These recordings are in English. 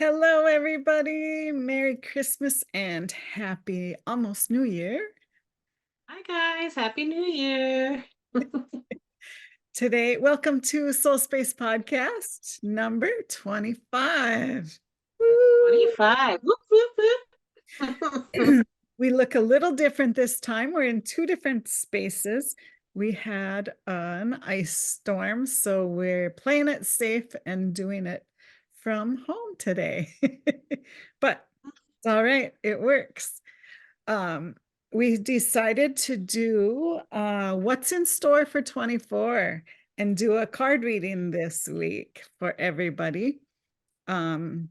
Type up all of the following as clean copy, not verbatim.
Hello, everybody. Merry Christmas and happy almost New Year. Hi guys, Happy New Year. Today, welcome to Soul Space Podcast number 25. Woo! 25. Whoop, whoop, whoop. We look a little different this time. We're in two different spaces. We had an ice storm, so we're playing it safe and doing it from home today. But it's all right, it works. Um, we decided to do what's in store for 24 and do a card reading this week for everybody. In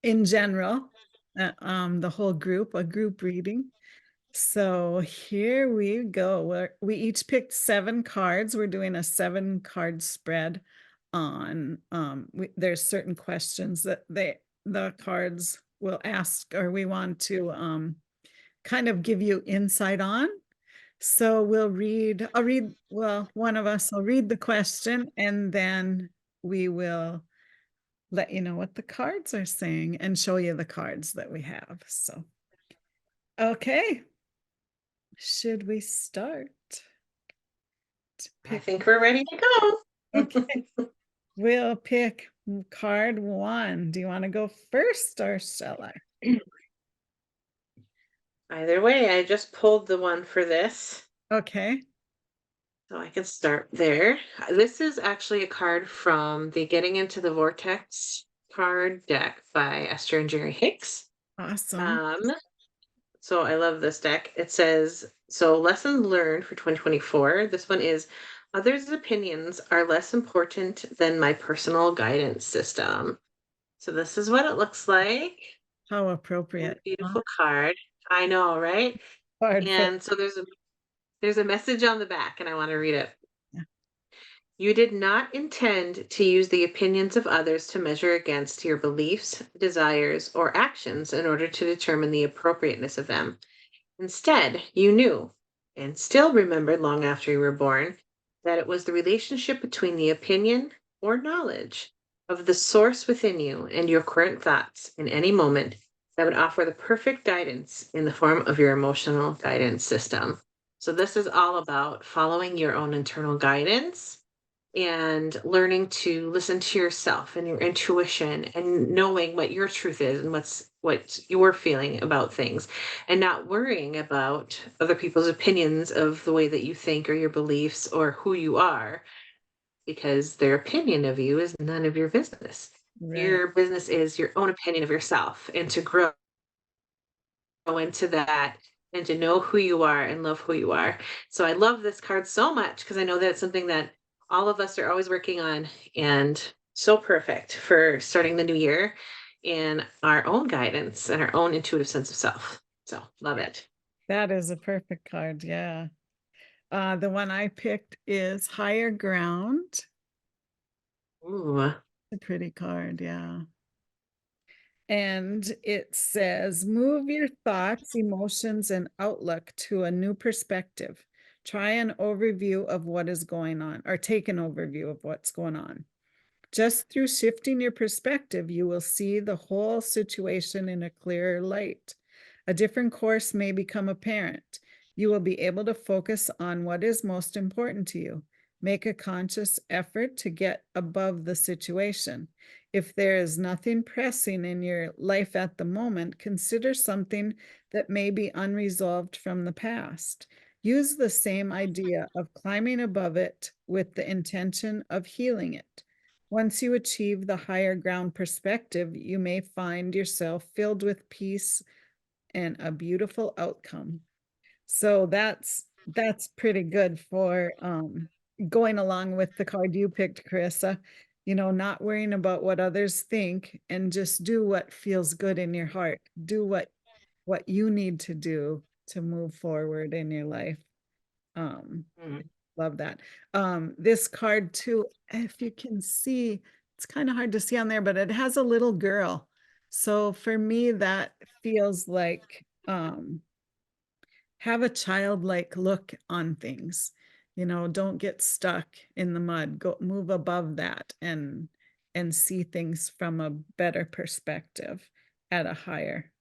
general, the whole group, a group reading. So here we go. We each picked 7 cards. We're doing a 7-card spread on there's certain questions that the cards will ask, or we want to kind of give you insight on. So I'll read, well, one of us will read the question, and then we will let you know what the cards are saying and show you the cards that we have. So, okay, should we start? I Pick, think we're ready to okay, go. we'll pick card 1. Do you want to go first or shall I? Either way, I just pulled the one for this, Okay, so I can start there. This is actually a card from the Getting Into the Vortex card deck by Esther and Jerry Hicks. awesome. Um, so I love this deck. It says, so lessons learned for 2024. This one is others' opinions are less important than my personal guidance system. So this is what it looks like. How Very appropriate. beautiful card. I know, right? Card for, And so there's a message on the back, and I want to read it. yeah, You did not intend to use the opinions of others to measure against your beliefs, desires, or actions in order to determine the appropriateness of them. Instead, you knew, and still remembered long after you were born, that it was the relationship between the opinion or knowledge of the source within you and your current thoughts in any moment that would offer the perfect guidance in the form of your emotional guidance system. So, this is all about following your own internal guidance and learning to listen to yourself and your intuition and knowing what your truth is and what you're feeling about things and not worrying about other people's opinions of the way that you think or your beliefs or who you are, because their opinion of you is none of your business. right. Your business is your own opinion of yourself, and to grow into that and to know who you are and love who you are. So I love this card so much because I know that it's something that all of us are always working on, and so perfect for starting the new year in our own guidance and our own intuitive sense of self. So love it. That is a perfect card. Yeah. The one I picked is Higher Ground. Ooh. A pretty card, yeah. And it says, move your thoughts, emotions, and outlook to a new perspective. Try an overview of what is going on, or take an overview of what's going on. Just through shifting your perspective, you will see the whole situation in a clearer light. A different course may become apparent. You will be able to focus on what is most important to you. Make a conscious effort to get above the situation. If there is nothing pressing in your life at the moment, consider something that may be unresolved from the past. Use the same idea of climbing above it with the intention of healing it. Once you achieve the higher ground perspective, you may find yourself filled with peace and a beautiful outcome. So that's pretty good for going along with the card you picked, Carissa. Not worrying about what others think and just do what feels good in your heart. Do what you need to do to move forward in your life. Um, Mm. Love that. This card too, if you can see, it's kind of hard to see on there, but it has a little girl. So for me, that feels like have a childlike look on things. Don't get stuck in the mud. Go move above that and see things from a better perspective at a higher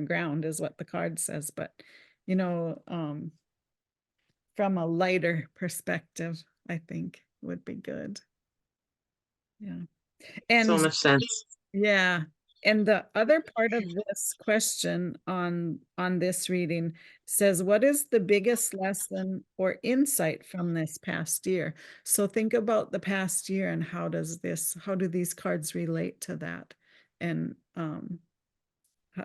ground is what the card says, but you know, from a lighter perspective, I think would be good. Yeah. So And much sense. yeah. And the other part of this question on this reading says, what is the biggest lesson or insight from this past year? So think about the past year and how do these cards relate to that? And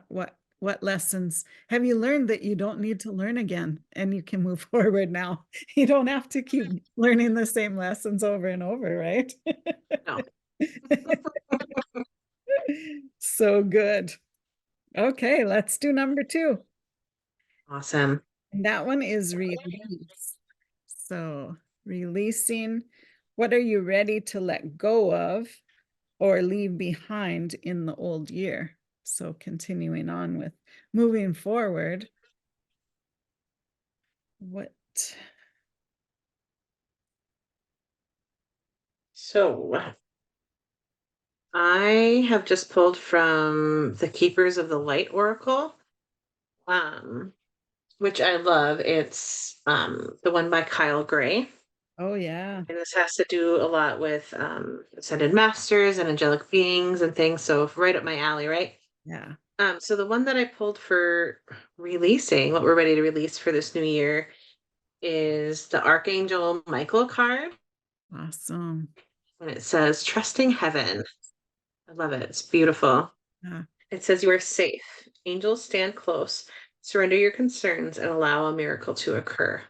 what lessons have you learned that you don't need to learn again and you can move forward now? You don't have to keep learning the same lessons over and over, right? No. So good. Okay, let's do number 2. Awesome. And that one is release. So, releasing, what are you ready to let go of or leave behind in the old year? So, continuing on with moving forward, what? So I have just pulled from the Keepers of the Light Oracle, um, which I love. It's the one by Kyle Gray. Oh, yeah, And this has to do a lot with ascended masters and angelic beings and things. So right up my alley, right? yeah, So the one that I pulled for releasing, what we're ready to release for this new year, is the Archangel Michael card. awesome. And it says, Trusting Heaven. I love it. It's beautiful. Yeah, It says, You are safe. Angels stand close. Surrender your concerns and allow a miracle to occur.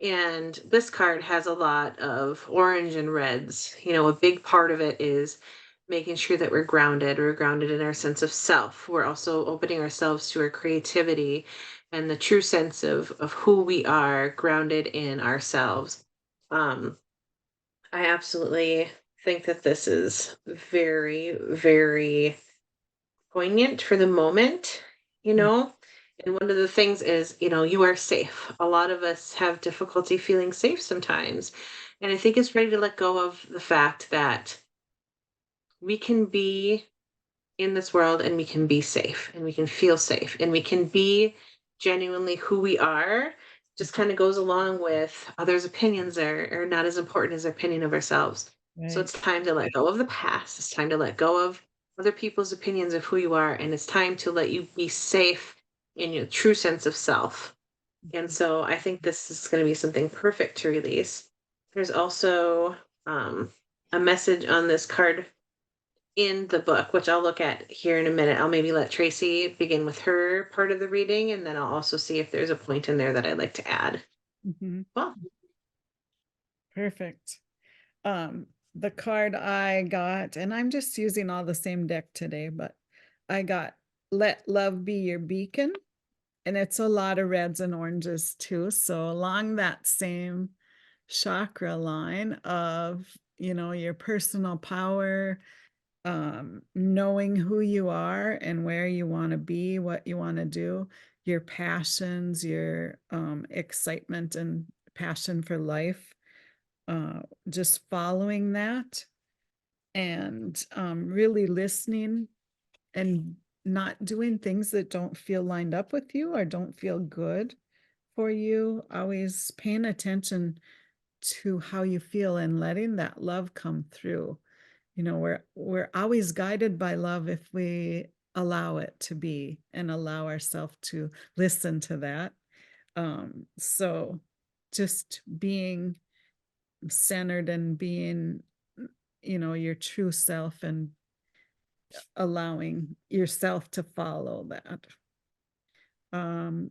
And this card has a lot of orange and reds. You know, a big part of it is making sure that we're grounded. We're grounded in our sense of self. We're also opening ourselves to our creativity and the true sense of who we are, grounded in ourselves. Um, I absolutely think that this is very, very poignant for the moment, you mm, know? And one of the things is, you are safe. A lot of us have difficulty feeling safe sometimes. And I think it's ready to let go of the fact that we can be in this world and we can be safe and we can feel safe and we can be genuinely who we are. Just kind of goes along with others' opinions are not as important as our opinion of ourselves. So right. it's time to let go of the past. It's time to let go of other people's opinions of who you are. And it's time to let you be safe in your true sense of self. And so I think this is going to be something perfect to release. There's also um, a message on this card in the book, which I'll look at here in a minute. I'll maybe let Tracy begin with her part of the reading, and then I'll also see if there's a point in there that I'd like to add. Mhm, Well, perfect. The card I got, and I'm just using all the same deck today, but I got Let Love Be Your Beacon, and it's a lot of reds and oranges too. So along that same chakra line of, your personal power, knowing who you are and where you want to be, what you want to do, your passions, your excitement and passion for life, uh, just following that and really listening and not doing things that don't feel lined up with you or don't feel good for you. Always paying attention to how you feel and letting that love come through. We're always guided by love if we allow it to be and allow ourselves to listen to that. So just being centered and being, your true self and allowing yourself to follow that.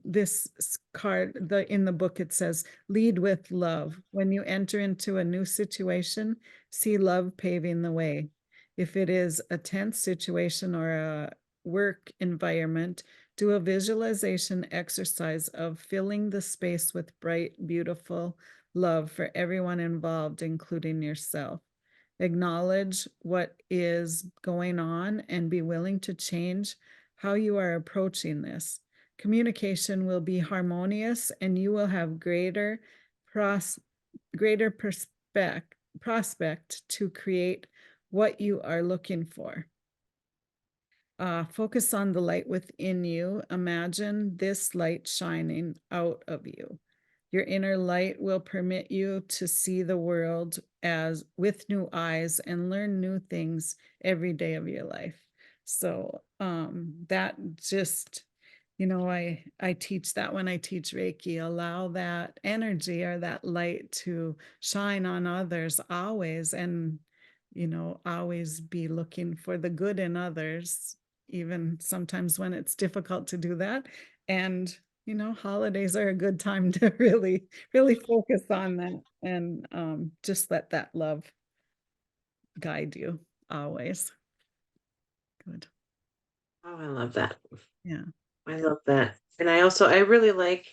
This card, in the book, it says, lead with love. When you enter into a new situation, see love paving the way. If it is a tense situation or a work environment, do a visualization exercise of filling the space with bright, beautiful love for everyone involved, including yourself. Acknowledge what is going on and be willing to change how you are approaching this. Communication will be harmonious and you will have greater prospect to create what you are looking for. Focus on the light within you. Imagine this light shining out of you. Your inner light will permit you to see the world as with new eyes and learn new things every day of your life. So that just, I teach that when I teach Reiki. Allow that energy or that light to shine on others always, and always be looking for the good in others, even sometimes when it's difficult to do that. And holidays are a good time to really focus on that, and just let that love guide you always. Good. Oh, I love that. Yeah. I love that. And I really like,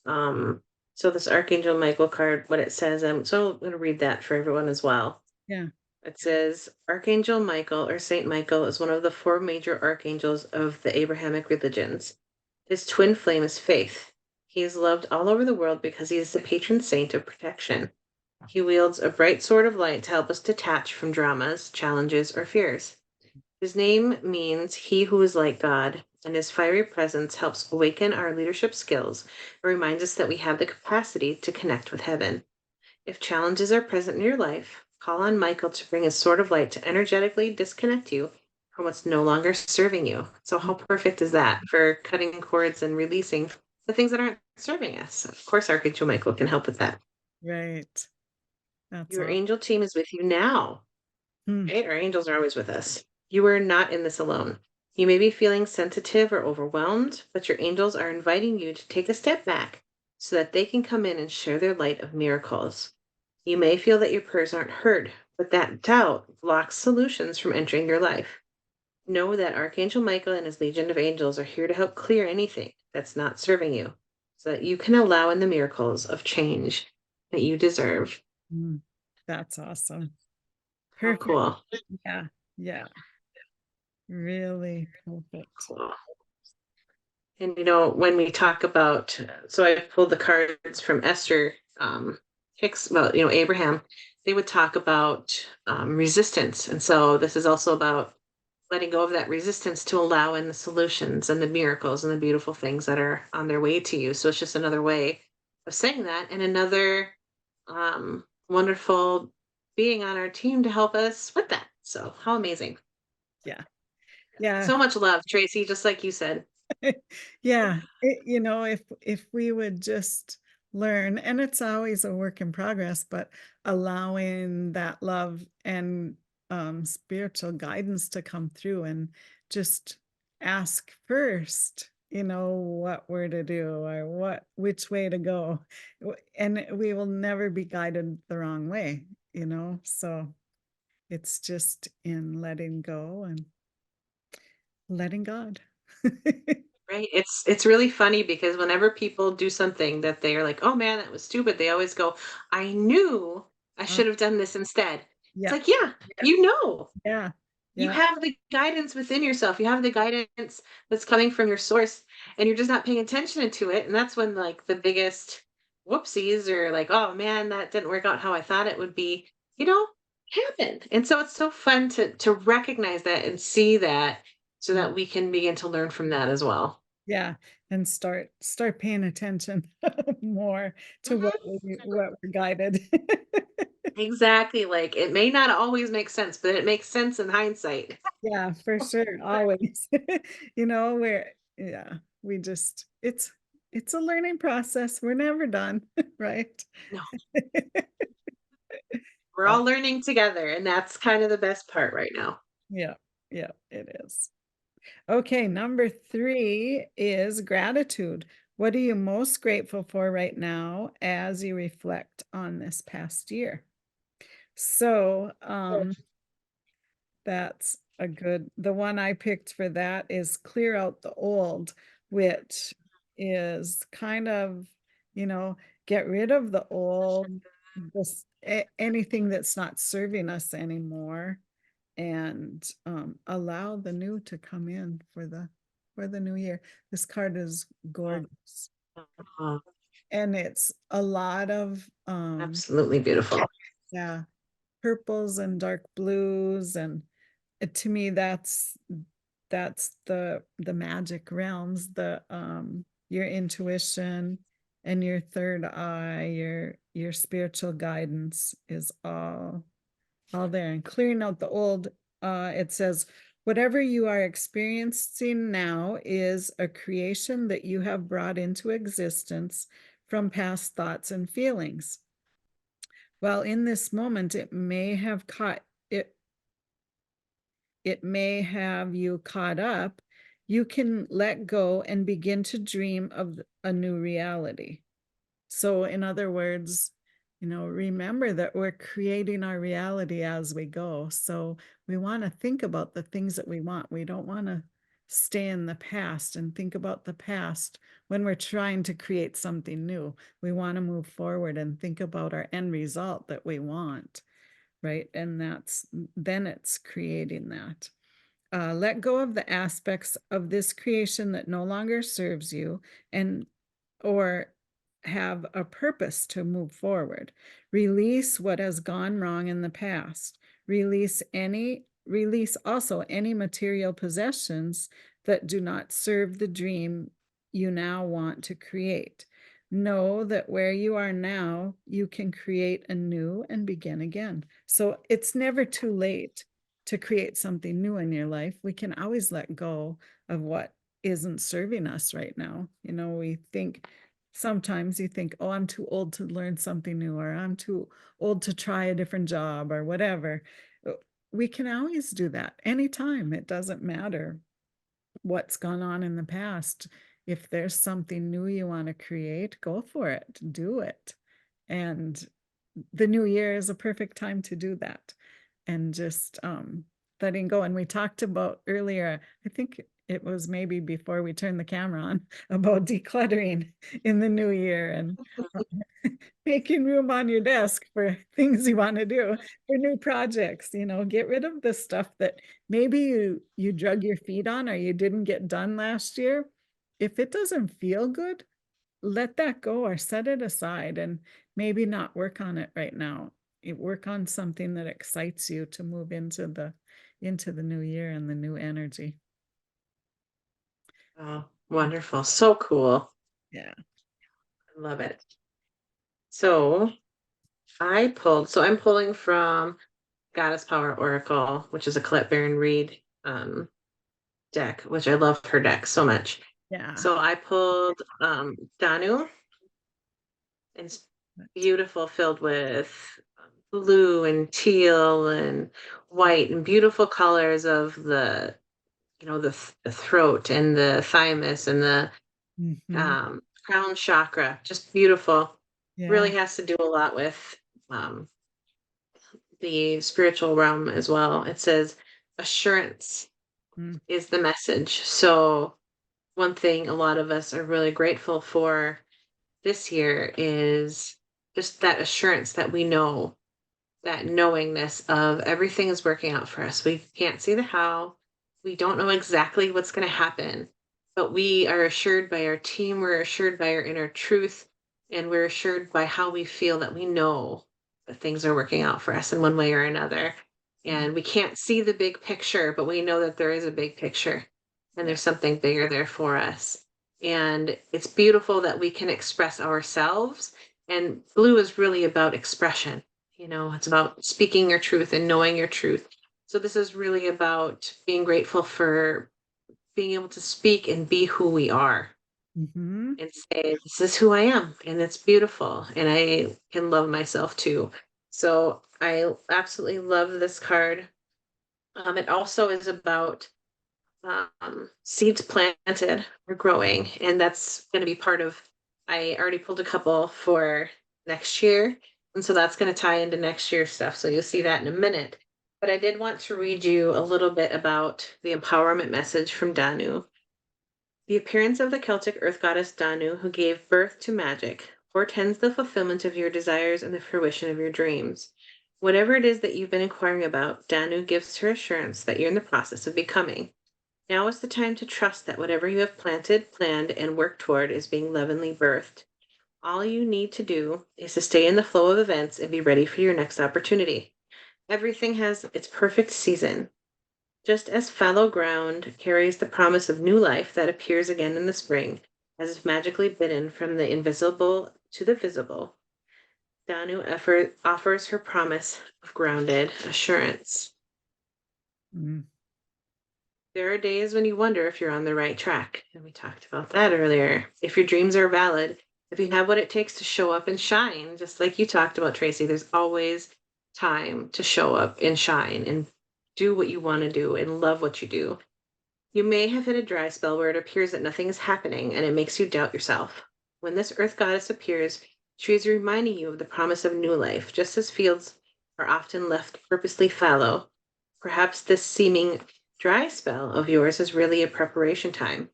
um, so this Archangel Michael card, what it says, so I'm going to read that for everyone as well. Yeah. It says, Archangel Michael or Saint Michael is one of the four major archangels of the Abrahamic religions. His twin flame is faith. He is loved all over the world because he is the patron saint of protection. He wields a bright sword of light to help us detach from dramas, challenges, or fears. His name means he who is like God, and his fiery presence helps awaken our leadership skills and reminds us that we have the capacity to connect with heaven. If challenges are present in your life, call on Michael to bring his sword of light to energetically disconnect you from what's no longer serving you. So, how perfect is that for cutting cords and releasing the things that aren't serving us? Of course, Archangel Michael can help with that. Right. That's Your all. angel team is with you now. Hmm. Right? Our angels are always with us. You are not in this alone. You may be feeling sensitive or overwhelmed, but your angels are inviting you to take a step back so that they can come in and share their light of miracles. You may feel that your prayers aren't heard, but that doubt blocks solutions from entering your life. Know that Archangel Michael and his legion of angels are here to help clear anything that's not serving you so that you can allow in the miracles of change that you deserve. Hmm. That's awesome. How Perfect. cool. Yeah. Yeah. Really perfect. Cool. And when we talk about, so I pulled the cards from Esther Hicks, well, Abraham, they would talk about resistance. And so this is also about letting go of that resistance to allow in the solutions and the miracles and the beautiful things that are on their way to you. So it's just another way of saying that, and another wonderful being on our team to help us with that. So how amazing. Yeah. Yeah. So much love, Tracy, just like you said. Yeah, if we would just learn, and it's always a work in progress, but allowing that love and spiritual guidance to come through, and just ask first, what we're to do, or which way to go. And we will never be guided the wrong way, so it's just in letting go and letting God. Right. It's really funny because whenever people do something that they are like, "Oh man, that was stupid," they always go, "I knew I Uh, should have done this instead." It's yeah. like, yeah, you know. Yeah. You Yeah. have the guidance within yourself. You have the guidance that's coming from your source, and you're just not paying attention to it. And that's when like the biggest whoopsies or like, "Oh man, that didn't work out how I thought it would be," you know, happened. And so it's so fun to recognize that and see that so Mm. that we can begin to learn from that as well. Yeah. And start paying attention more to what Mhm. we're guided. Exactly, like, it may not always make sense, but it makes sense in hindsight. Yeah, for sure. Always. Yeah, we just it's a learning process. We're never done, right? No, we're all learning together, and that's kind of the best part right now. Yeah, yeah, it is. Okay, number 3 is gratitude. What are you most grateful for right now as you reflect on this past year? So, that's the one I picked for that is clear out the old, which is kind of, you know, get rid of the old, anything that's not serving us anymore, and allow the new to come in for the new year. This card is gorgeous, Oh, and it's a lot of absolutely beautiful. yeah, purples and dark blues, and to me that's the magic realms, the your intuition and your third eye, your spiritual guidance is all there. And clearing out the old, it says, whatever you are experiencing now is a creation that you have brought into existence from past thoughts and feelings. Well, in this moment, it may have caught it, it may have you caught up. You can let go and begin to dream of a new reality. So, in other words, remember that we're creating our reality as we go. So, we want to think about the things that we want. We don't want to stay in the past and think about the past when we're trying to create something new. We want to move forward and think about our end result that we want, right? And then it's creating that. Let go of the aspects of this creation that no longer serves you and or have a purpose to move forward. Release what has gone wrong in the past. Release also any material possessions that do not serve the dream you now want to create. Know that where you are now, you can create anew and begin again. So it's never too late to create something new in your life. We can always let go of what isn't serving us right now. We think sometimes you think, oh, I'm too old to learn something new, or I'm too old to try a different job or whatever. We can always do that anytime. It doesn't matter what's gone on in the past. If there's something new you want to create, go for it, do it. And the new year is a perfect time to do that. And just letting go. And we talked about earlier, I think it was maybe before we turned the camera on, about decluttering in the new year and making room on your desk for things you want to do, for new projects. Get rid of the stuff that maybe you drug your feet on or you didn't get done last year. If it doesn't feel good, let that go or set it aside and maybe not work on it right now. Work on something that excites you to move into the new year and the new energy. Oh, wonderful. So cool. Yeah. I love it. So I'm pulling from Goddess Power Oracle, which is a Colette Baron Reed deck, which I love her deck so much. Yeah. So I pulled Danu, and it's beautiful, filled with blue and teal and white and beautiful colors of the throat and the thymus and the Mm-hmm. crown chakra. Just beautiful. Really Yeah. has to do a lot with um, the spiritual realm as well. It says assurance Mm. is the message. So, one thing a lot of us are really grateful for this year is just that assurance that we know, that knowingness of everything is working out for us. We can't see the how, we don't know exactly what's going to happen, but we are assured by our team, we're assured by our inner truth, and we're assured by how we feel that we know that things are working out for us in one way or another. Mm. And we can't see the big picture, but we know that there is a big picture and Yeah. there's something bigger there for us. And it's beautiful that we can express ourselves. And blue is really about expression. It's about speaking your truth and knowing your truth. So this is really about being grateful for being able to speak and be who we are Mm-hmm. and say, this is who I am. And it's beautiful. And I can love myself too. So I absolutely love this card. It also is about seeds planted or growing. And that's going to be part of, I already pulled a couple for next year. And so that's going to tie into next year's stuff. So you'll see that in a minute. But I did want to read you a little bit about the empowerment message from Danu. The appearance of the Celtic earth goddess Danu, who gave birth to magic, portends the fulfillment of your desires and the fruition of your dreams. Whatever it is that you've been inquiring about, Danu gives her assurance that you're in the process of becoming. Now is the time to trust that whatever you have planted, planned, and worked toward is being lovingly birthed. All you need to do is to stay in the flow of events and be ready for your next opportunity. Everything has its perfect season. Just as fallow ground carries the promise of new life that appears again in the spring, as if magically bidden from the invisible to the visible, Danu offers her promise of grounded assurance. Mm. There are days when you wonder if you're on the right track, and we talked about that earlier. If your dreams are valid, if you have what it takes to show up and shine, just like you talked about, Tracy, there's always time to show up and shine and do what you want to do and love what you do. You may have hit a dry spell where it appears that nothing is happening and it makes you doubt yourself. When this earth goddess appears, she is reminding you of the promise of new life, just as fields are often left purposely fallow. Perhaps this seeming dry spell of yours is really a preparation time.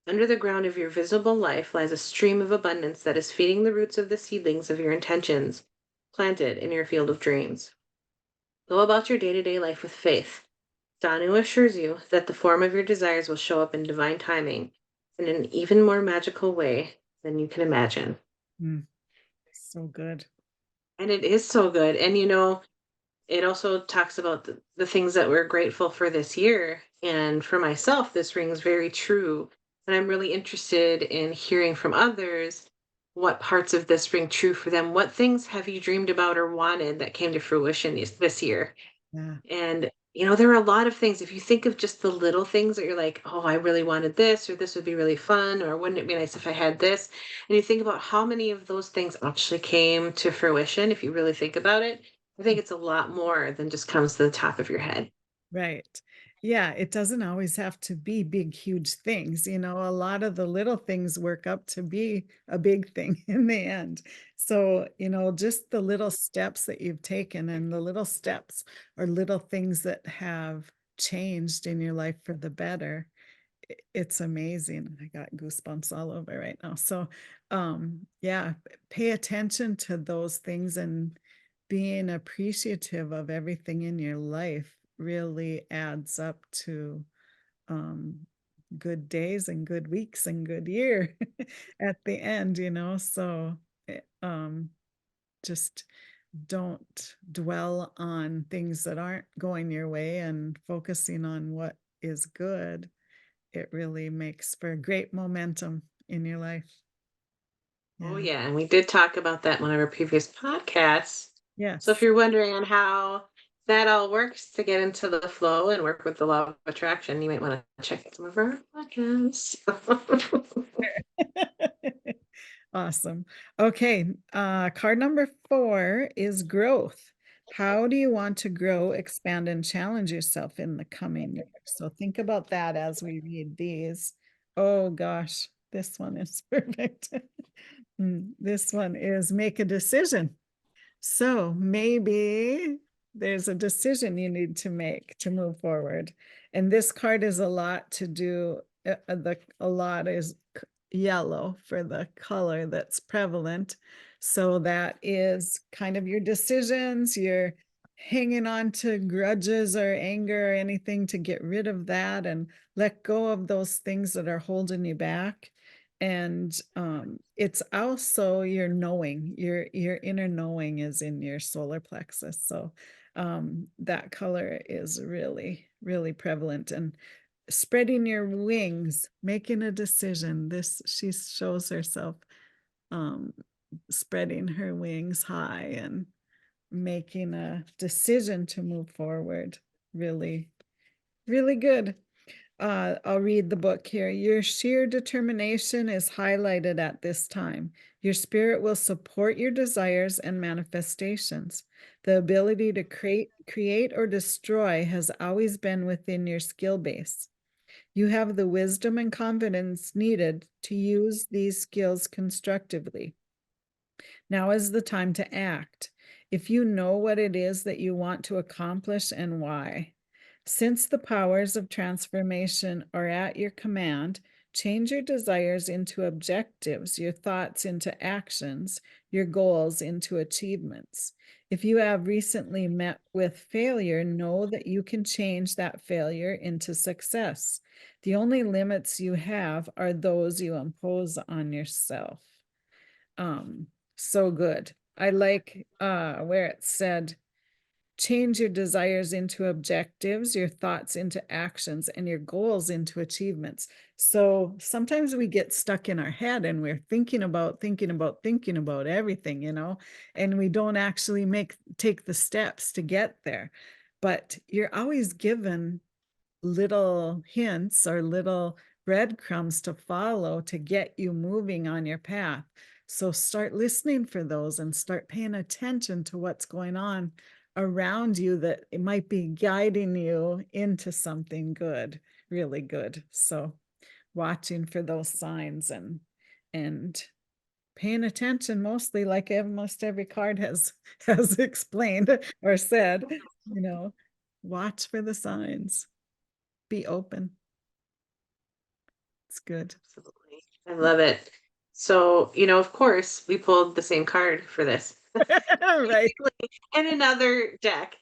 Under the ground of your visible life lies a stream of abundance that is feeding the roots of the seedlings of your intentions, planted in your field of dreams. Go about your day to day life with faith. Danu assures you that the form of your desires will show up in divine timing in an even more magical way than you can imagine. Mm. So good. And it is so good. And it also talks about the things that we're grateful for this year. And for myself, this rings very true. And I'm really interested in hearing from others what parts of this ring true for them. What things have you dreamed about or wanted that came to fruition this year? Yeah. And, there are a lot of things. If you think of just the little things that you're like, oh, I really wanted this, or this would be really fun, or wouldn't it be nice if I had this? And you think about how many of those things actually came to fruition, if you really think about it, I think it's a lot more than just comes to the top of your head. Right. Yeah, it doesn't always have to be big, huge things. A lot of the little things work up to be a big thing in the end. So, just the little steps that you've taken and the little steps or little things that have changed in your life for the better. It's amazing. I got goosebumps all over right now. So, yeah, pay attention to those things and being appreciative of everything in your life really adds up to um, good days and good weeks and good year at the end. So, just don't dwell on things that aren't going your way and focusing on what is good. It really makes for great momentum in your life. Oh, Yeah. yeah. And we did talk about that in one of our previous podcasts. So if Yes. you're wondering on how that all works to get into the flow and work with the law of attraction, you might want to check out some of our podcasts. Awesome. Okay. Card number 4 is growth. How do you want to grow, expand, and challenge yourself in the coming year? So think about that as we read these. Oh gosh, this one is perfect. This one is make a decision. So maybe there's a decision you need to make to move forward. And this card is a lot to do. A lot is yellow for the color that's prevalent. So that is kind of your decisions. You're hanging on to grudges or anger or anything to get rid of that and let go of those things that are holding you back. And it's also your knowing, your inner knowing is in your solar plexus. So that color is really, really prevalent. And spreading your wings, making a decision. She shows herself um, spreading her wings high and making a decision to move forward. Really, really good. I'll read the book here. Your sheer determination is highlighted at this time. Your spirit will support your desires and manifestations. The ability to create or destroy has always been within your skill base. You have the wisdom and confidence needed to use these skills constructively. Now is the time to act. If you know what it is that you want to accomplish and why. Since the powers of transformation are at your command, change your desires into objectives, your thoughts into actions, your goals into achievements. If you have recently met with failure, know that you can change that failure into success. The only limits you have are those you impose on yourself. Um, so good. I like where it said change your desires into objectives, your thoughts into actions, and your goals into achievements. So sometimes we get stuck in our head and we're thinking about everything, and we don't actually take the steps to get there. But you're always given little hints or little breadcrumbs to follow to get you moving on your path. So start listening for those and start paying attention to what's going on around you, that it might be guiding you into something good, really good. So watching for those signs and paying attention, mostly, like almost every card has explained or said, watch for the signs. Be open. It's good. Absolutely. I love it. So, of course, we pulled the same card for this Right. in another deck.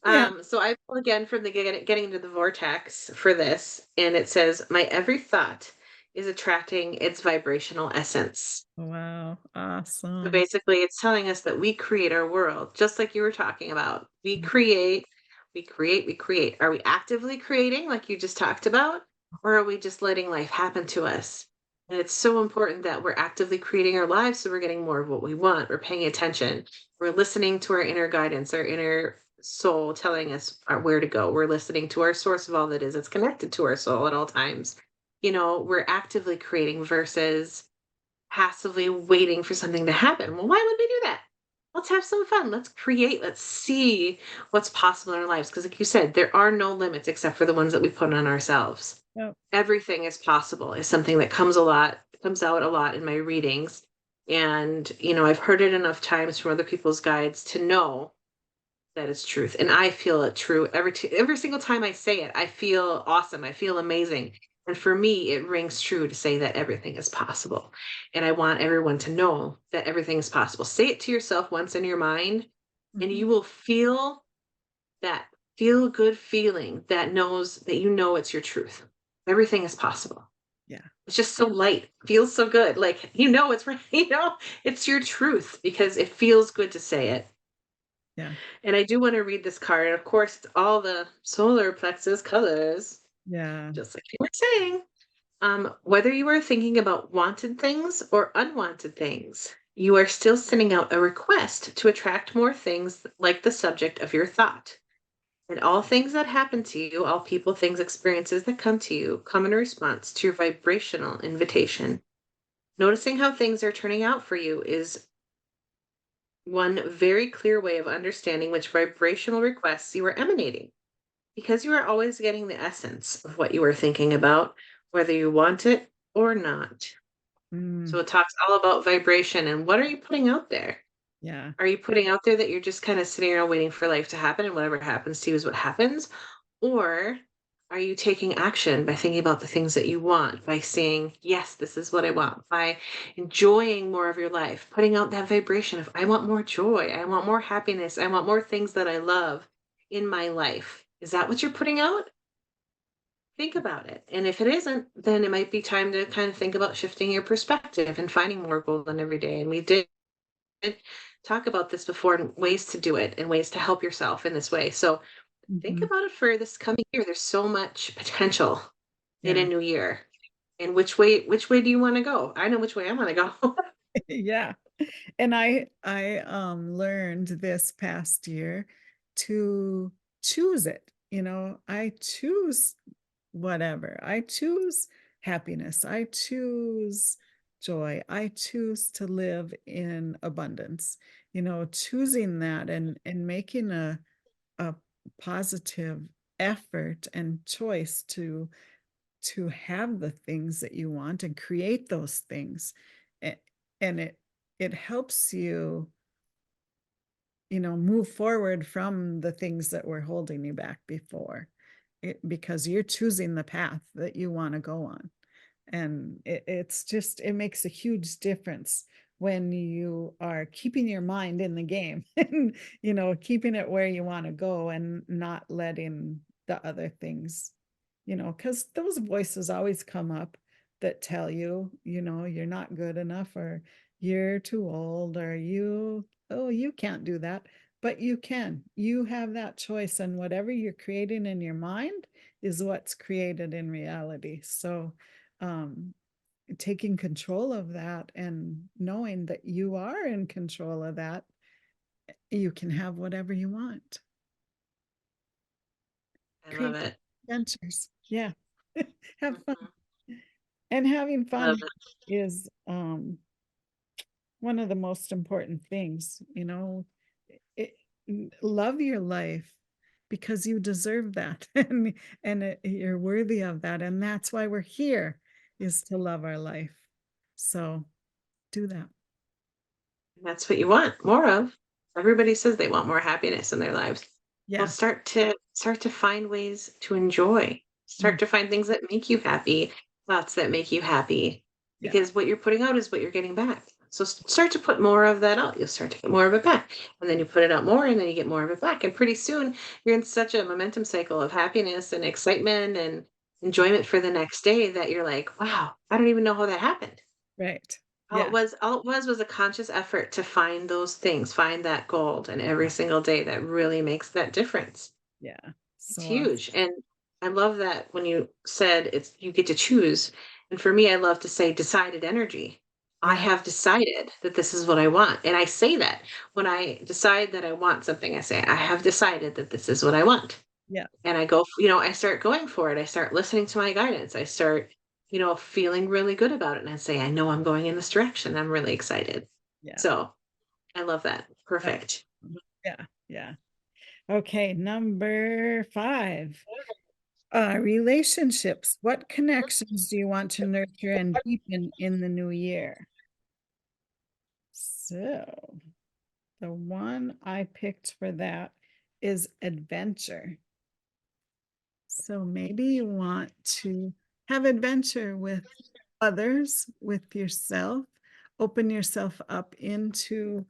Yeah. So I pull again from the getting into the vortex for this, and it says, "My every thought is attracting its vibrational essence." Wow. So Awesome. basically, it's telling us that we create our world, just like you were talking about. We create, we create, we create. Are we actively creating, like you just talked about, or are we just letting life happen to us? And it's so important that we're actively creating our lives so we're getting more of what we want. We're paying attention. We're listening to our inner guidance, our inner soul telling us where to go. We're listening to our source of all that is. It's connected to our soul at all times. We're actively creating versus passively waiting for something to happen. Well, why would we do that? Let's have some fun. Let's create. Let's see what's possible in our lives. Because, like you said, there are no limits except for the ones that we put on ourselves. Yep. Everything is possible is something that comes out a lot in my readings. And, I've heard it enough times from other people's guides to know that is truth. And I feel it true every single time I say it. I feel awesome. I feel amazing. And for me, it rings true to say that everything is possible. And I want everyone to know that everything is possible. Say it to yourself once in your mind, and Mhm. you will feel that feel good feeling that knows that it's your truth. Everything is possible. Yeah. It's just so light, feels so good. Like, it's right, it's your truth because it feels good to say it. Yeah. And I do want to read this card. And of course, it's all the solar plexus colors, Yeah. just like you were saying. Whether you are thinking about wanted things or unwanted things, you are still sending out a request to attract more things like the subject of your thought. And all things that happen to you, all people, things, experiences that come to you, come in response to your vibrational invitation. Noticing how things are turning out for you is one very clear way of understanding which vibrational requests you are emanating, because you are always getting the essence of what you are thinking about, whether you want it or not. Mm, So it talks all about vibration and what are you putting out there? yeah. Are you putting out there that you're just kind of sitting around waiting for life to happen and whatever happens to you is what happens? Or are you taking action by thinking about the things that you want, by saying, yes, this is what I want, by enjoying more of your life, putting out that vibration of, I want more joy, I want more happiness, I want more things that I love in my life? Is that what you're putting out? Think about it. And if it isn't, then it might be time to kind of think about shifting your perspective and finding more golden every day. And we did talk about this before and ways to do it and ways to help yourself in this way. So think Mhm. about it for this coming year. There's so much potential in a Yeah. new year. And which way do you want to go? I know which way I want to go. Yeah. And I learned this past year to choose it. I choose whatever. I choose happiness. I choose joy. I choose to live in abundance. Choosing that and making a positive effort and choice to have the things that you want and create those things. A- And it helps you, move forward from the things that were holding you back before. Because you're choosing the path that you want to go on. And it makes a huge difference when you are keeping your mind in the game and keeping it where you want to go and not letting the other things, because those voices always come up that tell you, you're not good enough, or you're too old, or you can't do that. but you have that choice, and whatever you're creating in your mind is what's created in reality. So, um, taking control of that and knowing that you are in control of that, you can have whatever you want. I love Create it. adventures. Yeah. Have fun. Mhm. And having I fun love it. is one of the most important things, it, love your life because you deserve that and you're worthy of that, and that's why we're here, is to love our life. So do that. That's what you want more of. Everybody says they want more happiness in their lives. Well, Yeah. start to find ways to enjoy. Mm, Start to find things that make you happy, thoughts that make you happy, yeah. because what you're putting out is what you're getting back. So start to put more of that out. You'll start to get more of it back. And then you put it out more and then you get more of it back. And pretty soon you're in such a momentum cycle of happiness and excitement and Yeah. enjoyment for the next day that you're like, wow, I don't even know how that happened. Right. All Yeah. it was all it was a conscious effort to find those things, find that gold, and every single day that really makes that difference. Yeah. It's So awesome. huge, and I love that when you said it's you get to choose, and for me, I love to say decided energy. I Yeah. have decided that this is what I want, and I say that when I decide that I want something, I say, "I have decided that this is what I want." Yeah. And I start going for it. I start listening to my guidance. I start, feeling really good about it. And I say, I know I'm going in this direction. I'm really excited. Yeah. So I love that. That's Perfect. yeah. Yeah. Okay, number 5. Relationships. What connections do you want to nurture and deepen in the new year? So, the one I picked for that is adventure. So maybe you want to have adventure with others, with yourself, open yourself up into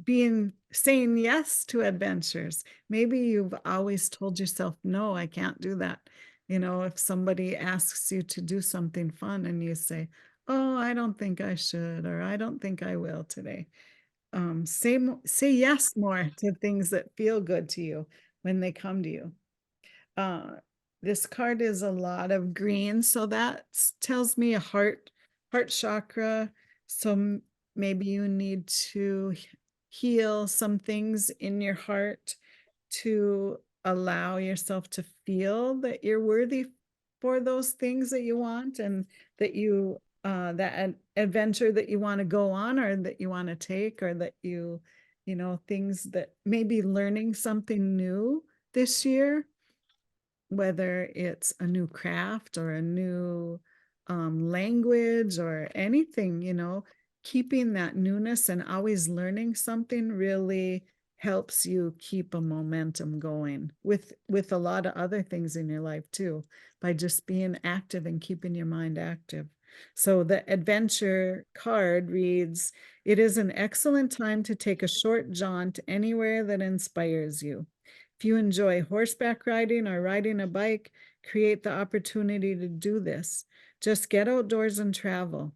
being saying yes to adventures. Maybe you've always told yourself, no, I can't do that. If somebody asks you to do something fun and you say, oh, I don't think I should, or I don't think I will today. Say yes more to things that feel good to you when they come to you. Uh, this card is a lot of green, so that tells me a heart chakra. So maybe you need to heal some things in your heart to allow yourself to feel that you're worthy for those things that you want, and that adventure that you want to go on, or that you want to take, or that things that maybe learning something new this year, whether it's a new craft or a new language or anything, keeping that newness and always learning something really helps you keep a momentum going with a lot of other things in your life too, by just being active and keeping your mind active. So the adventure card reads, it is an excellent time to take a short jaunt anywhere that inspires you. If you enjoy horseback riding or riding a bike, create the opportunity to do this. Just get outdoors and travel.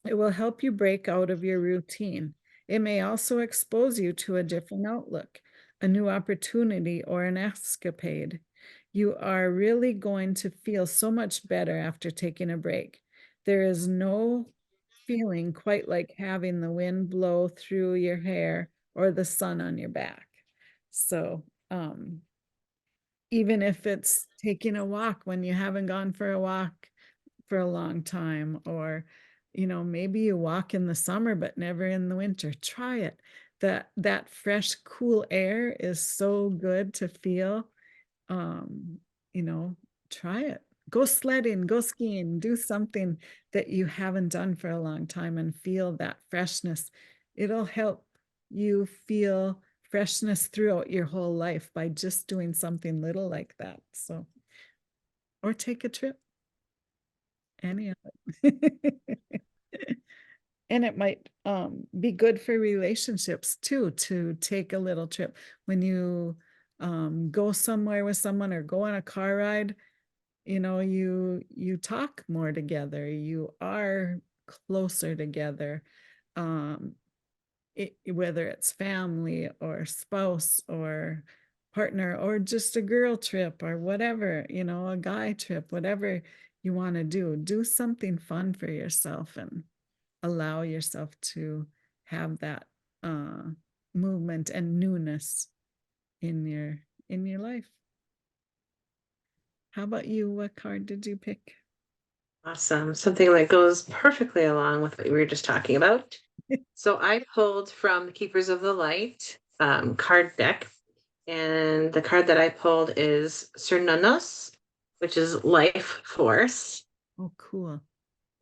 It will help you break out of your routine. It may also expose you to a different outlook, a new opportunity, or an escapade. You are really going to feel so much better after taking a break. There is no feeling quite like having the wind blow through your hair or the sun on your back. So, even if it's taking a walk when you haven't gone for a walk for a long time, or maybe you walk in the summer but never in the winter, try it. That fresh cool air is so good to feel. um you know Try it. Go sledding, go skiing, do something that you haven't done for a long time and feel that freshness. It'll help you feel freshness throughout your whole life by just doing something little like that. So, or take a trip, any of it. And it might be good for relationships too, to take a little trip. When you go somewhere with someone or go on a car ride, you talk more together, you are closer together. um whether it's family or spouse or partner or just a girl trip or whatever, a guy trip, whatever you want to do something fun for yourself and allow yourself to have that uh, movement and newness in your life. How about you? What card did you pick? Awesome. Something that goes perfectly along with what we were just talking about. So I pulled from the Keepers of the Light card deck, and the card that I pulled is Cernunos, which is life force. Oh, cool.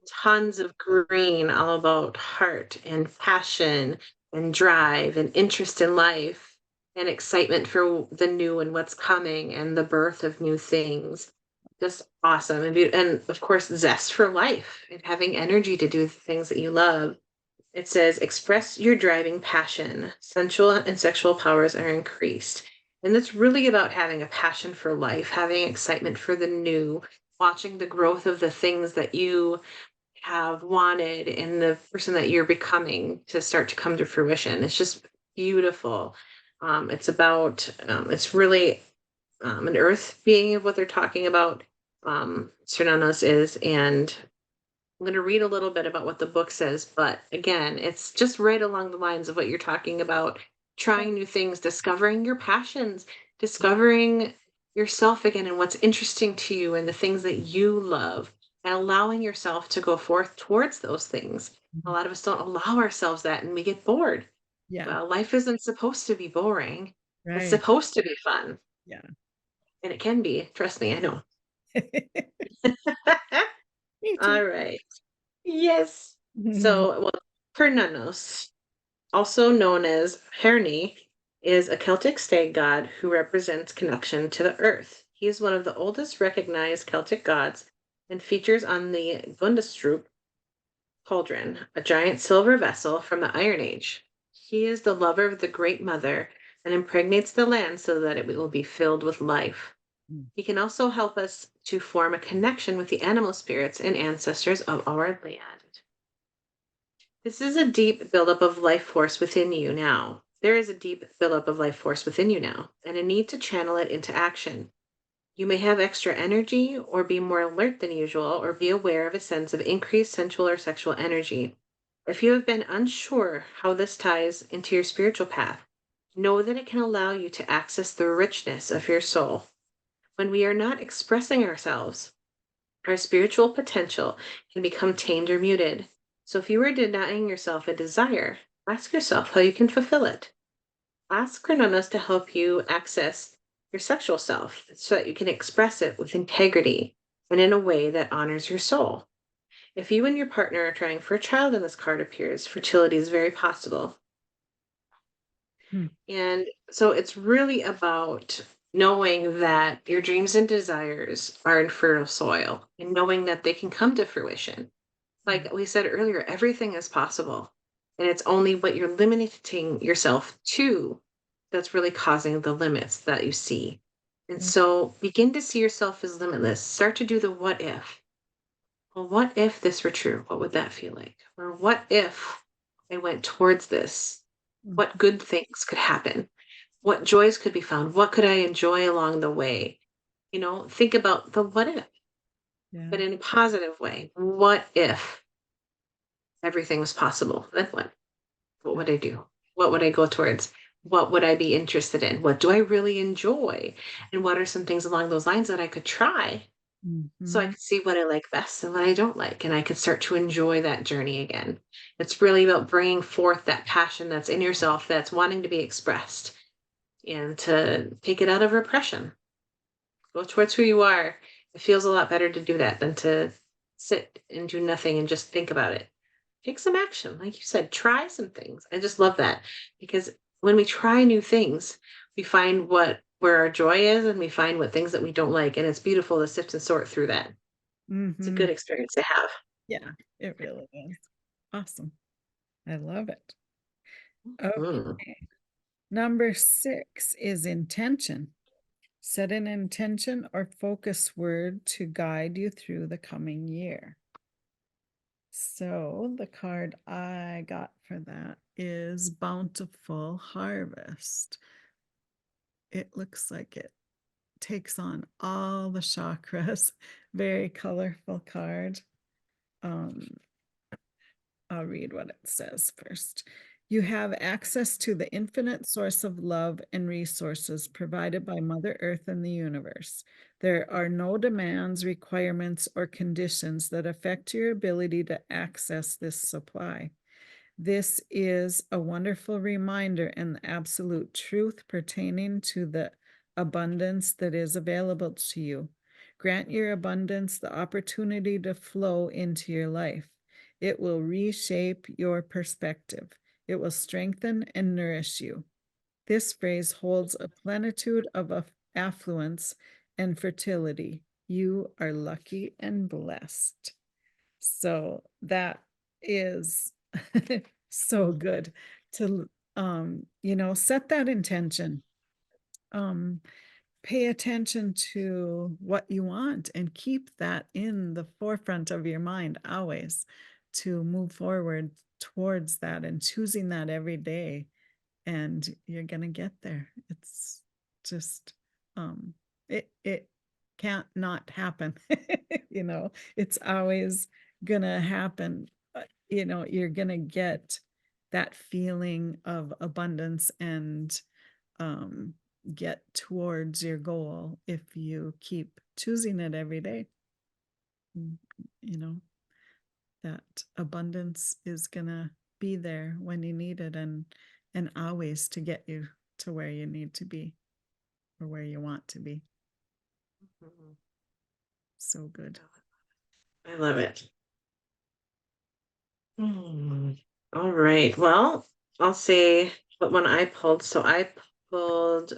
Tons of green, all about heart and passion and drive and interest in life and excitement for the new and what's coming and the birth of new things. Just awesome. And of course, zest for life and having energy to do the things that you love. It says, express your driving passion. Sensual and sexual powers are increased. And it's really about having a passion for life, having excitement for the new, watching the growth of the things that you have wanted in the person that you're becoming to start to come to fruition. It's just beautiful. It's really an earth being of what they're talking about. Sernanos is, and I'm going to read a little bit about what the book says, but again, it's just right along the lines of what you're talking about, trying new things, discovering your passions, discovering yourself again and what's interesting to you and the things that you love, and allowing yourself to go forth towards those things. A Mhm. lot of us don't allow ourselves that and we get bored. Yeah, Well, life isn't supposed to be boring. It's right. supposed to be fun. Yeah. And it can be. Trust me, I know. Me too. All right. Yes. Mhm. So, well, Pernanos, also known as Herni, is a Celtic stag god who represents connection to the earth. He is one of the oldest recognized Celtic gods and features on the Gundestrup cauldron, a giant silver vessel from the Iron Age. He is the lover of the Great Mother and impregnates the land so that it will be filled with life. He can also help us to form a connection with the animal spirits and ancestors of our land. This is a deep buildup of life force within you now. There is a deep buildup of life force within you now, and a need to channel it into action. You may have extra energy, or be more alert than usual, or be aware of a sense of increased sensual or sexual energy. If you have been unsure how this ties into your spiritual path, know that it can allow you to access the richness of your soul. When we are not expressing ourselves, our spiritual potential can become tamed or muted. So if you are denying yourself a desire, ask yourself how you can fulfill it. Ask Chrononos to help you access your sexual self so that you can express it with integrity and in a way that honors your soul. If you and your partner are trying for a child and this card appears, fertility is very possible. Hmm. And so it's really about knowing that your dreams and desires are in fertile soil and knowing that they can come to fruition. Yeah. Like we said earlier, everything is possible. And it's only what you're limiting yourself to that's really causing the limits that you see. And Yeah. so begin to see yourself as limitless. Start to do the what if. Well, what if this were true? What would that feel like? Or what if I went towards this? What Mhm. good things could happen? What joys could be found? What could I enjoy along the way? Think about the what if, but Yeah. in a positive way. What if everything was possible? Then what? What Yeah. would I do? What would I go towards? What would I be interested in? What do I really enjoy? And what are some things along those lines that I could try so I Mhm. could see what I like best and what I don't like? And I could start to enjoy that journey again. It's really about bringing forth that passion that's in yourself that's wanting to be expressed and to take it out of repression. Go towards who you are. It feels a lot better to do that than to sit and do nothing and just think about it. Take some action. Like you said, try some things. I just love that because when we try new things, we find where our joy is and we find what things that we don't like. And it's beautiful to sift and sort through that. It's a Mhm. good experience to have. Yeah, it really is. Awesome. I love it. Mm. Okay. Number 6 is intention. Set an intention or focus word to guide you through the coming year. So the card I got for that is Bountiful Harvest. It looks like it takes on all the chakras. Very colorful card. Um, I'll read what it says first. You have access to the infinite source of love and resources provided by Mother Earth and the universe. There are no demands, requirements, or conditions that affect your ability to access this supply. This is a wonderful reminder and the absolute truth pertaining to the abundance that is available to you. Grant your abundance the opportunity to flow into your life. It will reshape your perspective. It will strengthen and nourish you. This phrase holds a plenitude of affluence and fertility. You are lucky and blessed. So that is so good to set that intention. Um Pay attention to what you want and keep that in the forefront of your mind always to move forward towards that and choosing that every day, and you're gonna get there. It's just it can't not happen. It's always gonna happen. You're gonna get that feeling of abundance and um get towards your goal if you keep choosing it every day. Mm, you know that abundance is gonna be there when you need it, and always to get you to where you need to be or where you want to be. Mhm. So good. I love it. Hmm. All right. Well, I'll say what one I pulled. So I pulled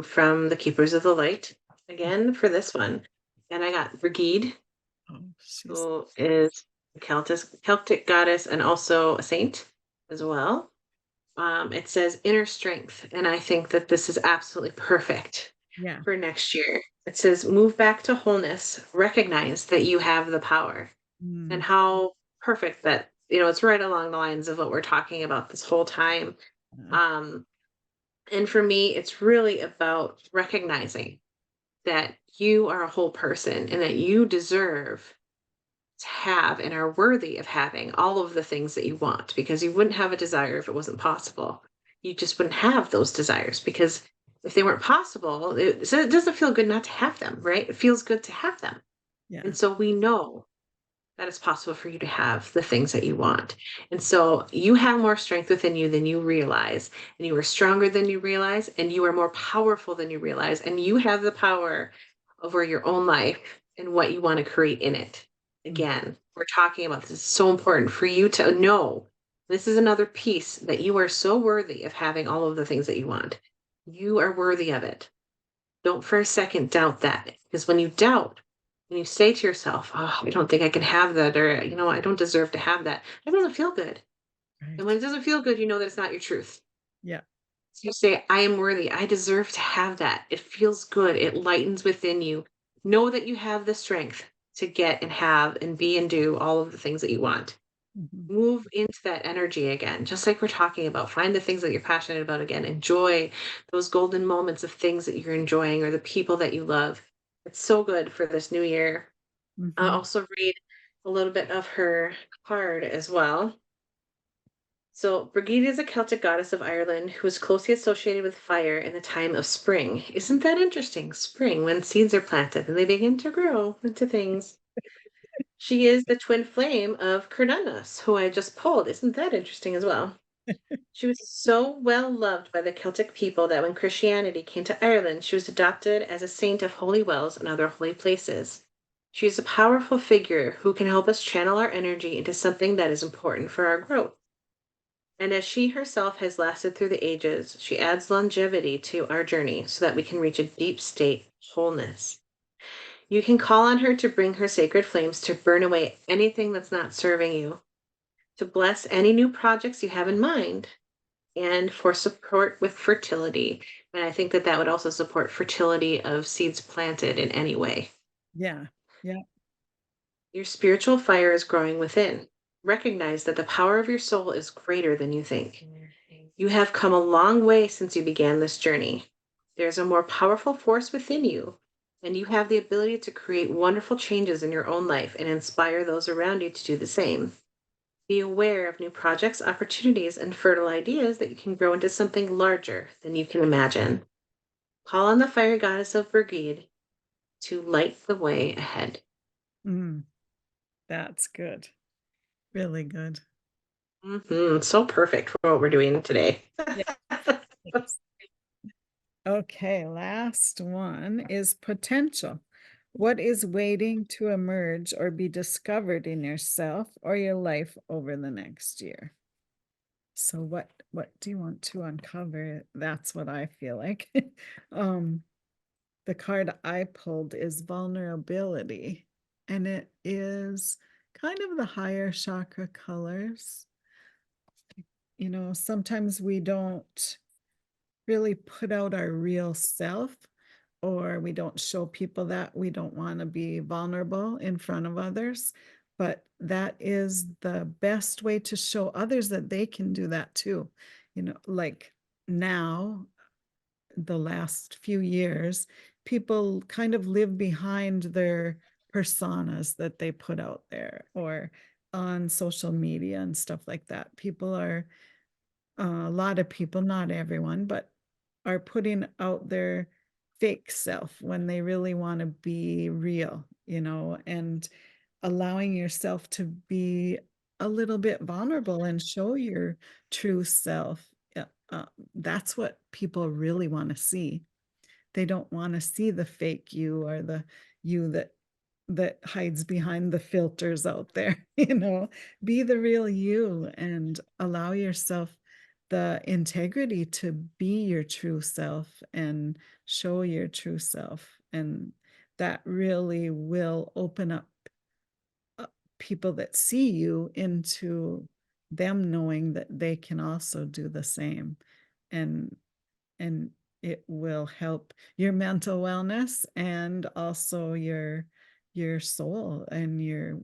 from the Keepers of the Light again for this one. And I got Brigid, Oh, she's who is a Celtic goddess and also a saint as well. It says inner strength. And I think that this is absolutely perfect yeah. for next year. It says move back to wholeness, recognize that you have the power, and Mm, how perfect that, it's right along the lines of what we're talking about this whole time. yeah. Um, and for me, it's really about recognizing that you are a whole person and that you deserve to have and are worthy of having all of the things that you want, because you wouldn't have a desire if it wasn't possible. You just wouldn't have those desires because if they weren't possible, so it doesn't feel good not to have them, right? It feels good to have them. Yeah. And so we know that it's possible for you to have the things that you want. And so you have more strength within you than you realize, and you are stronger than you realize, and you are more powerful than you realize, and you have the power over your own life and what you want to create in it. Mm, Again, we're talking about this is so important for you to know. This is another piece that you are so worthy of having all of the things that you want. You are worthy of it. Don't for a second doubt that, because when you doubt, when you say to yourself, "Oh, I don't think I can have that," or, I don't deserve to have that, it doesn't feel good. And when right. it doesn't feel good, you know that it's not your truth. Yeah. So you say, I am worthy. I deserve to have that. It feels good. It lightens within you. Know that you have the strength to get and have and be and do all of the things that you want. Mhm. Move into that energy again, just like we're talking about. Find the things that you're passionate about again. Enjoy those golden moments of things that you're enjoying or the people that you love. It's so good for this new year. I'll Mhm. also read a little bit of her card as well. So, Brigid is a Celtic goddess of Ireland who is closely associated with fire in the time of spring. Isn't that interesting? Spring, when seeds are planted and they begin to grow into things. She is the twin flame of Cernunnos, who I just pulled. Isn't that interesting as well? She was so well loved by the Celtic people that when Christianity came to Ireland, she was adopted as a saint of holy wells and other holy places. She is a powerful figure who can help us channel our energy into something that is important for our growth. And as she herself has lasted through the ages, she adds longevity to our journey so that we can reach a deep state of wholeness. You can call on her to bring her sacred flames to burn away anything that's not serving you, to bless any new projects you have in mind, and for support with fertility. And I think that that would also support fertility of seeds planted in any way. Yeah. Yeah. Your spiritual fire is growing within. recognize that the power of your soul is greater than you think. You have come a long way since you began this journey. There's a more powerful force within you, and you have the ability to create wonderful changes in your own life and inspire those around you to do the same. Be aware of new projects, opportunities, and fertile ideas that you can grow into something larger than you can imagine. Call on the fire goddess of Brigade to light the way ahead. Mm, that's good. Really good. So perfect for what we're doing today. Yeah. Yes. Okay, last one is potential. What is waiting to emerge or be discovered in yourself or your life over the next year? So what do you want to uncover? That's what I feel like. um the card I pulled is vulnerability, and it is kind of the higher chakra colors. You know, sometimes we don't really put out our real self, or we don't show people that we don't want to be vulnerable in front of others. But that is the best way to show others that they can do that too. You know, like now, the last few years, people kind of live behind their personas that they put out there or on social media and stuff like that. People are, a lot of people, not everyone, but are putting out their fake self when they really want to be real, you know, and allowing yourself to be a little bit vulnerable and show your true self. That's what people really want to see. They don't want to see the fake you or the you that hides behind the filters out there. You know, be the real you and allow yourself the integrity to be your true self and show your true self. And that really will open up people that see you into them knowing that they can also do the same. And and it will help your mental wellness and also your soul and your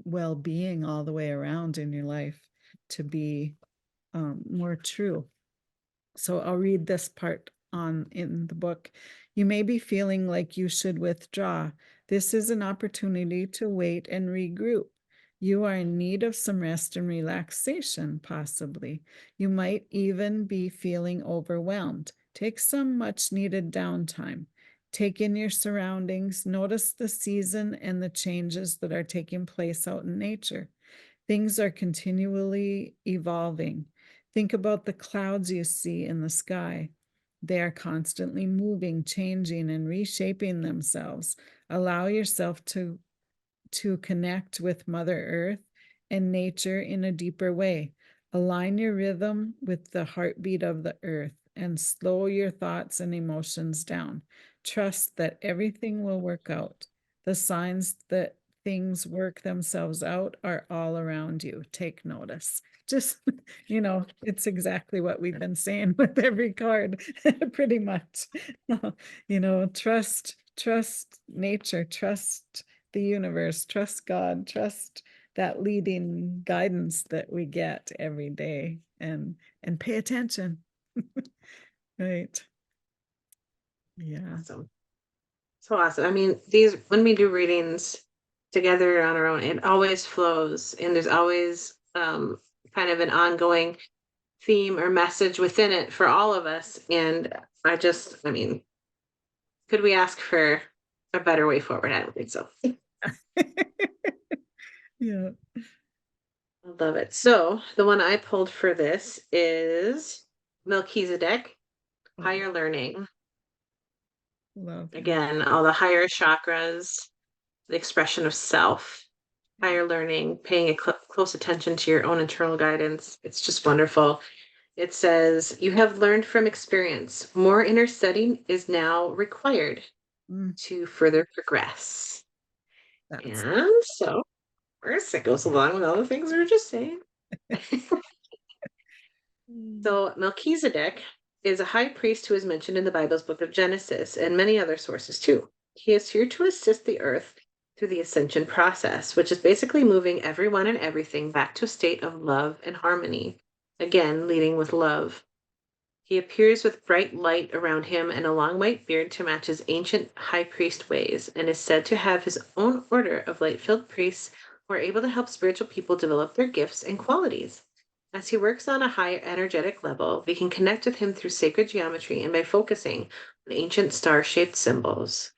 well-being all the way around in your life to be more true. So I'll read this part on in the book. You may be feeling like you should withdraw. This is an opportunity to wait and regroup. You are in need of some rest and relaxation, possibly. You might even be feeling overwhelmed. Take some much needed downtime. Take in your surroundings. Notice the season and the changes that are taking place out in nature. Things are continually evolving. Think about the clouds you see in the sky. They are constantly moving, changing, and reshaping themselves. Allow yourself to connect with Mother Earth and nature in a deeper way. Align your rhythm with the heartbeat of the earth and slow your thoughts and emotions down. Trust that everything will work out. The signs that things work themselves out are all around you. Take notice. Just, you know, it's exactly what we've been saying with every card, pretty much. You know, trust nature, trust the universe, trust God, trust that leading guidance that we get every day, and pay attention. Right. Yeah. Awesome. So awesome. I mean, these, when we do readings together on our own, it always flows and there's always kind of an ongoing theme or message within it for all of us. And I mean, could we ask for a better way forward? I don't think so. Yeah. I love it. So the one I pulled for this is Melchizedek, Oh, higher learning. lovely. Again, all the higher chakras, the expression of self, Yeah. higher learning, paying close attention to your own internal guidance. It's just wonderful. It says, you have learned from experience. More inner study is now required Mm, to further progress. that's And so, of course, it goes along with all the things we were just saying. mm, So, Melchizedek is a high priest who is mentioned in the Bible's book of Genesis and many other sources too. He is here to assist the earth through the ascension process, which is basically moving everyone and everything back to a state of love and harmony. Again, leading with love. He appears with bright light around him and a long white beard to match his ancient high priest ways, and is said to have his own order of light filled priests who are able to help spiritual people develop their gifts and qualities. As he works on a higher energetic level, we can connect with him through sacred geometry and by focusing on ancient star shaped symbols.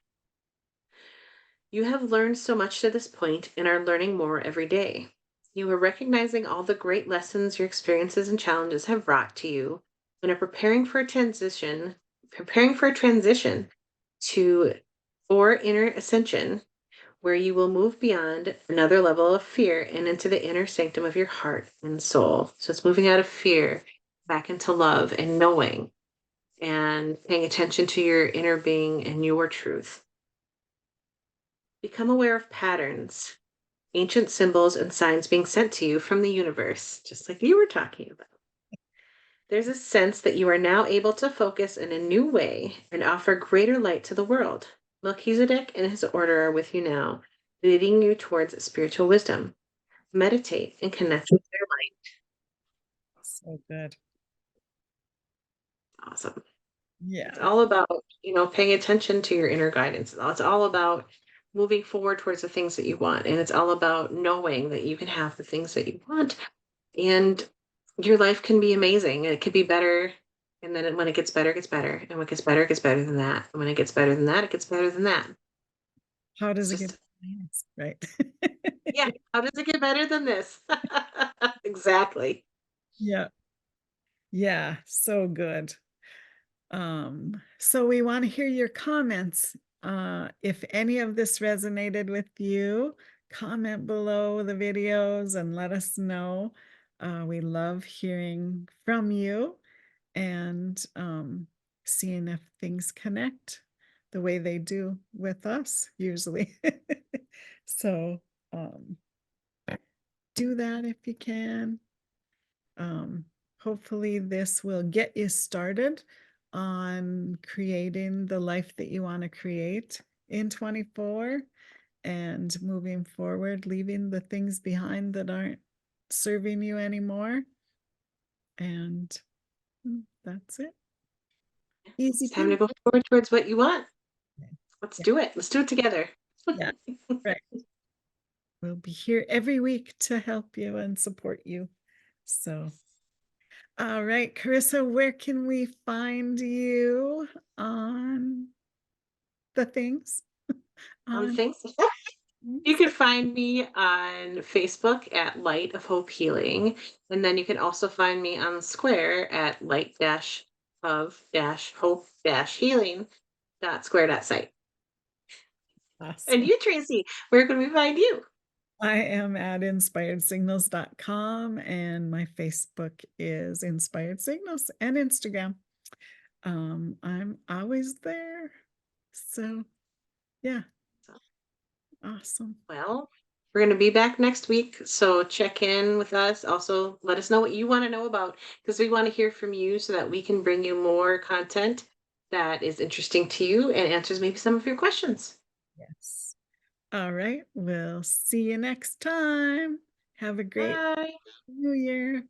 You have learned so much to this point and are learning more every day. You are recognizing all the great lessons your experiences and challenges have brought to you and are preparing for a transition to or inner ascension where you will move beyond another level of fear and into the inner sanctum of your heart and soul. So it's moving out of fear back into love and knowing and paying attention to your inner being and your truth. Become aware of patterns, ancient symbols and signs being sent to you from the universe, just like you were talking about. There's a sense that you are now able to focus in a new way and offer greater light to the world. Melchizedek and his order are with you now, leading you towards spiritual wisdom. Meditate and connect with their So good. light. Awesome. It's Yeah. all about, paying attention to your inner guidance. It's all about moving forward towards the things that you want. And it's all about knowing that you can have the things that you want. And your life can be amazing. And it could be better. And then when it gets better, it gets better. And when it gets better than that. And when it gets better than that, it gets better than that. How It's does it get just, yes, right? yeah. How does it get better than this? Exactly. Yeah. Yeah. So good. So we want to hear your comments. If any of this resonated with you, comment below the videos and let us know. We love hearing from you and seeing if things connect the way they do with us usually. So um, do that if you can. Um, Hopefully this will get you started on creating the life that you want to create in 24 and moving forward, leaving the things behind that aren't serving you anymore. And that's it. Easy It's time to peasy. go forward towards what you want. Let's Yeah, do it. Let's do it together. yeah, right. We'll be here every week to help you and support you. So, all right, Carissa, where can we find you on the things? On On things. You things? can find me on Facebook at Light of Hope Healing. And then you can also find me on Square at light of hope healing square site. And Awesome. you, Tracy, where can we find you? I am at inspiredsignals.com and my Facebook is Inspired Signals and Instagram. I'm always there. So yeah, So, awesome. well, we're going to be back next week. So check in with us. Also, let us know what you want to know about because we want to hear from you so that we can bring you more content that is interesting to you and answers maybe some of your questions. Yes. All right. We'll see you next time. Have a great Bye. New Year.